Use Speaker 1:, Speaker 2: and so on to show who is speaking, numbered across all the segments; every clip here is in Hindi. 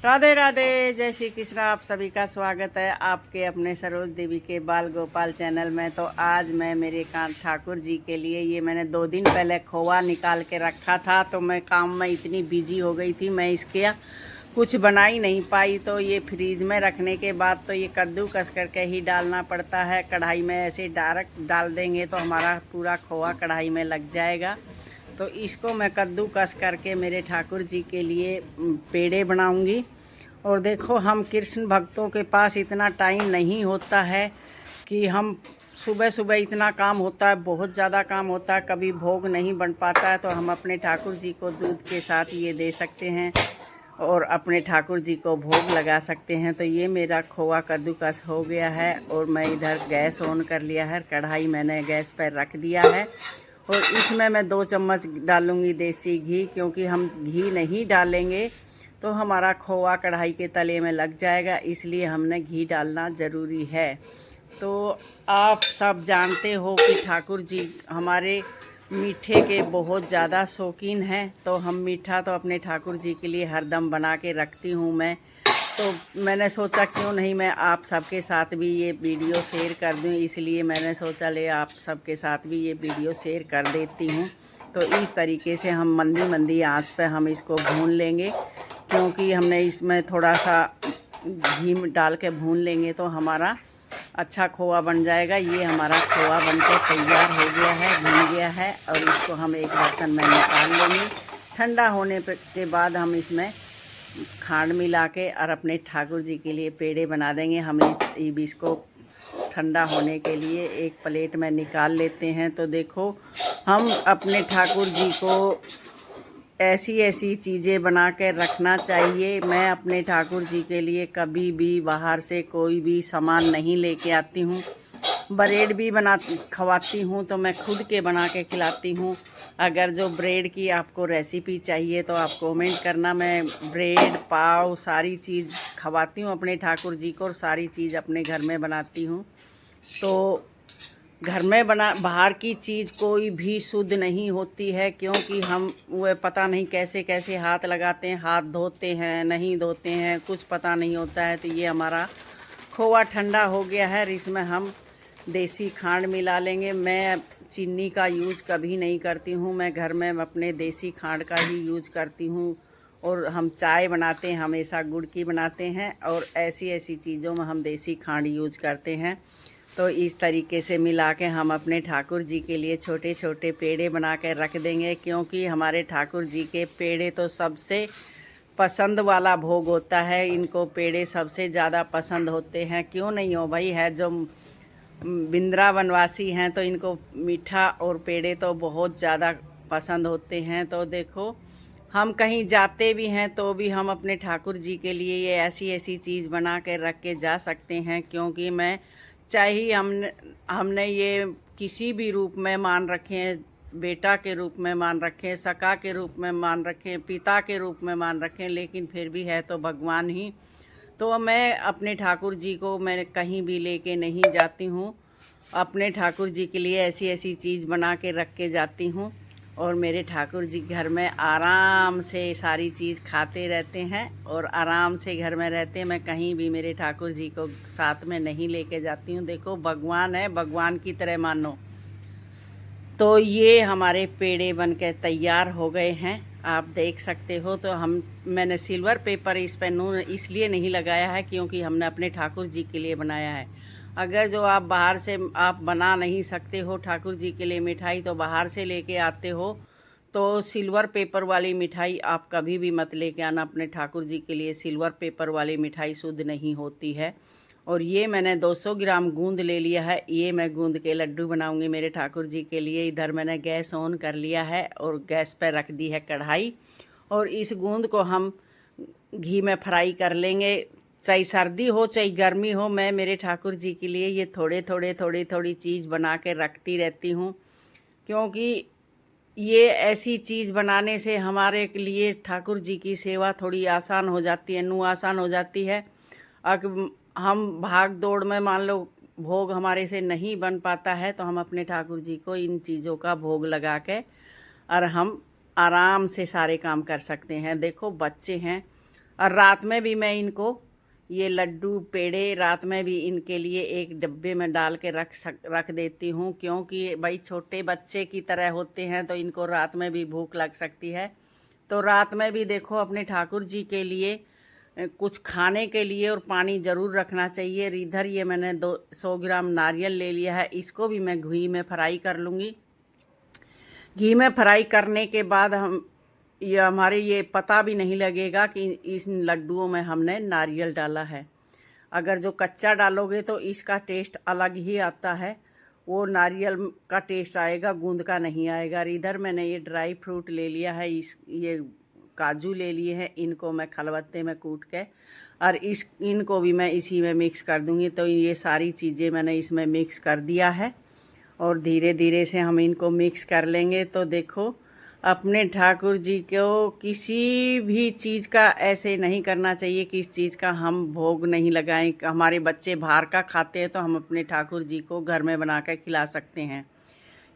Speaker 1: राधे राधे, जय श्री कृष्ण। आप सभी का स्वागत है आपके अपने सरोज देवी के बाल गोपाल चैनल में। तो आज मैं मेरे कान ठाकुर जी के लिए ये मैंने 2 दिन पहले खोआ निकाल के रखा था। तो मैं काम में इतनी बिजी हो गई थी, मैं इसके कुछ बना ही नहीं पाई। तो ये फ्रीज में रखने के बाद तो ये कद्दूकस करके ही डालना पड़ता है। कढ़ाई में ऐसे डायरेक्ट डाल देंगे तो हमारा पूरा खोआ कढ़ाई में लग जाएगा। तो इसको मैं कद्दूकस करके मेरे ठाकुर जी के लिए पेड़े बनाऊंगी। और देखो, हम कृष्ण भक्तों के पास इतना टाइम नहीं होता है कि हम सुबह सुबह इतना काम होता है, बहुत ज़्यादा काम होता है, कभी भोग नहीं बन पाता है। तो हम अपने ठाकुर जी को दूध के साथ ये दे सकते हैं और अपने ठाकुर जी को भोग लगा सकते हैं। तो ये मेरा खोआ कद्दूकस हो गया है और मैं इधर गैस ऑन कर लिया है। कढ़ाई मैंने गैस पर रख दिया है और इसमें मैं 2 चम्मच डालूंगी देसी घी, क्योंकि हम घी नहीं डालेंगे तो हमारा खोआ कढ़ाई के तले में लग जाएगा, इसलिए हमने घी डालना ज़रूरी है। तो आप सब जानते हो कि ठाकुर जी हमारे मीठे के बहुत ज़्यादा शौकीन हैं। तो हम मीठा तो अपने ठाकुर जी के लिए हरदम बना के रखती हूँ मैं। तो मैंने सोचा क्यों नहीं मैं आप सबके साथ भी ये वीडियो शेयर कर दूँ, इसलिए मैंने सोचा ले आप सबके साथ भी ये वीडियो शेयर कर देती हूँ। तो इस तरीके से हम मंदी मंदी आंच पे हम इसको भून लेंगे, क्योंकि हमने इसमें थोड़ा सा घी डाल के भून लेंगे तो हमारा अच्छा खोआ बन जाएगा। ये हमारा खोआ बनके तैयार हो गया है, भून गया है और इसको हम एक बर्तन में निकाल लेंगे। ठंडा होने के बाद हम इसमें खांड मिला के और अपने ठाकुर जी के लिए पेड़े बना देंगे। हम इसको ठंडा होने के लिए एक प्लेट में निकाल लेते हैं। तो देखो, हम अपने ठाकुर जी को ऐसी ऐसी चीज़ें बना के रखना चाहिए। मैं अपने ठाकुर जी के लिए कभी भी बाहर से कोई भी सामान नहीं लेके आती हूँ। ब्रेड भी खवाती हूँ तो मैं खुद के बना के खिलाती हूँ। अगर जो ब्रेड की आपको रेसिपी चाहिए तो आप कमेंट करना। मैं ब्रेड पाव सारी चीज़ खवाती हूँ अपने ठाकुर जी को और सारी चीज़ अपने घर में बनाती हूँ। तो घर में बाहर की चीज़ कोई भी शुद्ध नहीं होती है, क्योंकि हम वह पता नहीं कैसे कैसे हाथ लगाते हैं, हाथ धोते हैं नहीं धोते हैं, कुछ पता नहीं होता है। तो ये हमारा खोआ ठंडा हो गया है, इसमें हम देसी खांड मिला लेंगे। मैं चीनी का यूज़ कभी नहीं करती हूँ, मैं घर में अपने देसी खांड का ही यूज़ करती हूँ। और हम चाय बनाते हैं हमेशा गुड़ की बनाते हैं और ऐसी ऐसी चीज़ों में हम देसी खांड यूज करते हैं। तो इस तरीके से मिला के हम अपने ठाकुर जी के लिए छोटे छोटे पेड़े बना के रख देंगे, क्योंकि हमारे ठाकुर जी के पेड़े तो सबसे पसंद वाला भोग होता है। इनको पेड़े सबसे ज़्यादा पसंद होते हैं, क्यों नहीं हो भाई। है जो वृंदावनवासी हैं तो इनको मीठा और पेड़े तो बहुत ज़्यादा पसंद होते हैं। तो देखो, हम कहीं जाते भी हैं तो भी हम अपने ठाकुर जी के लिए ये ऐसी ऐसी चीज़ बना के रख के जा सकते हैं, क्योंकि मैं चाहे हमने ये किसी भी रूप में मान रखें, बेटा के रूप में मान रखें, सखा के रूप में मान रखें, पिता के रूप में मान रखें, लेकिन फिर भी है तो भगवान ही। तो मैं अपने ठाकुर जी को मैं कहीं भी लेके नहीं जाती हूँ, अपने ठाकुर जी के लिए ऐसी ऐसी चीज़ बना के रख के जाती हूँ। और मेरे ठाकुर जी घर में आराम से सारी चीज़ खाते रहते हैं और आराम से घर में रहते हैं। मैं कहीं भी मेरे ठाकुर जी को साथ में नहीं लेके जाती हूँ। देखो, भगवान है, भगवान की तरह मानो। तो ये हमारे पेड़े बन के तैयार हो गए हैं, आप देख सकते हो। तो मैंने सिल्वर पेपर इस पर नून इसलिए नहीं लगाया है क्योंकि हमने अपने ठाकुर जी के लिए बनाया है। अगर जो आप बाहर से आप बना नहीं सकते हो ठाकुर जी के लिए मिठाई, तो बाहर से लेके आते हो तो सिल्वर पेपर वाली मिठाई आप कभी भी मत लेके आना अपने ठाकुर जी के लिए। सिल्वर पेपर वाली मिठाई शुद्ध नहीं होती है। और ये मैंने 200 ग्राम गूंद ले लिया है, ये मैं गूंद के लड्डू बनाऊंगी मेरे ठाकुर जी के लिए। इधर मैंने गैस ऑन कर लिया है और गैस पर रख दी है कढ़ाई, और इस गूंद को हम घी में फ्राई कर लेंगे। चाहे सर्दी हो चाहे गर्मी हो, मैं मेरे ठाकुर जी के लिए ये थोड़ी थोड़ी चीज़ बना के रखती रहती हूँ, क्योंकि ये ऐसी चीज़ बनाने से हमारे लिए ठाकुर जी की सेवा थोड़ी आसान हो जाती है, आसान हो जाती है। अगर हम भाग दौड़ में मान लो भोग हमारे से नहीं बन पाता है, तो हम अपने ठाकुर जी को इन चीज़ों का भोग लगा के और हम आराम से सारे काम कर सकते हैं। देखो, बच्चे हैं और रात में भी मैं इनको ये लड्डू पेड़े रात में भी इनके लिए एक डब्बे में डाल के रख देती हूँ, क्योंकि भाई छोटे बच्चे की तरह होते हैं तो इनको रात में भी भूख लग सकती है। तो रात में भी देखो अपने ठाकुर जी के लिए कुछ खाने के लिए और पानी ज़रूर रखना चाहिए। इधर ये मैंने 200 ग्राम नारियल ले लिया है, इसको भी मैं घी में फ्राई कर लूँगी। घी में फ्राई करने के बाद हमारे ये पता भी नहीं लगेगा कि इस लड्डुओं में हमने नारियल डाला है। अगर जो कच्चा डालोगे तो इसका टेस्ट अलग ही आता है, वो नारियल का टेस्ट आएगा, गूंद का नहीं आएगा। इधर मैंने ये ड्राई फ्रूट ले लिया है, ये काजू ले लिए हैं, इनको मैं खलबत्ते में कूट के और इनको भी मैं इसी में मिक्स कर दूंगी। तो ये सारी चीज़ें मैंने इसमें मिक्स कर दिया है और धीरे धीरे से हम इनको मिक्स कर लेंगे। तो देखो अपने ठाकुर जी को किसी भी चीज़ का ऐसे नहीं करना चाहिए कि इस चीज़ का हम भोग नहीं लगाएं। हमारे बच्चे बाहर का खाते हैं तो हम अपने ठाकुर जी को घर में बना कर खिला सकते हैं।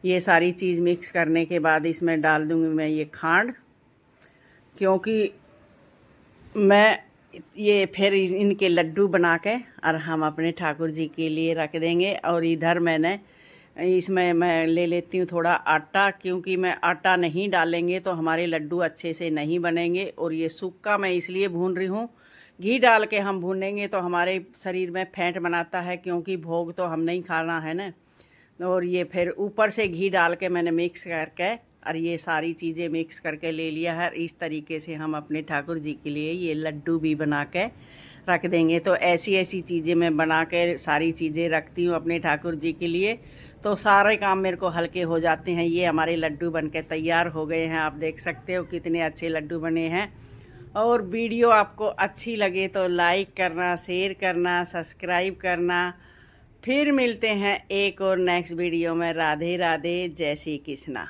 Speaker 1: ये सारी चीज़ मिक्स करने के बाद इसमें डाल दूंगी मैं ये खांड, क्योंकि मैं ये फिर इनके लड्डू बना के और हम अपने ठाकुर जी के लिए रख देंगे। और इधर मैंने इसमें मैं ले लेती हूँ थोड़ा आटा, क्योंकि मैं आटा नहीं डालेंगे तो हमारे लड्डू अच्छे से नहीं बनेंगे। और ये सूखा मैं इसलिए भून रही हूँ, घी डाल के हम भूनेंगे तो हमारे शरीर में फैट बनाता है, क्योंकि भोग तो हम नहीं खाना है ना। और ये फिर ऊपर से घी डाल के मैंने मिक्स करके और ये सारी चीज़ें मिक्स करके ले लिया है। इस तरीके से हम अपने ठाकुर जी के लिए ये लड्डू भी बना के रख देंगे। तो ऐसी ऐसी चीज़ें मैं बना के सारी चीज़ें रखती हूँ अपने ठाकुर जी के लिए, तो सारे काम मेरे को हल्के हो जाते हैं। ये हमारे लड्डू बनके तैयार हो गए हैं, आप देख सकते हो कितने अच्छे लड्डू बने हैं। और वीडियो आपको अच्छी लगे तो लाइक करना, शेयर करना, सब्सक्राइब करना। फिर मिलते हैं एक और नेक्स्ट वीडियो में। राधे राधे, जय श्री कृष्णा।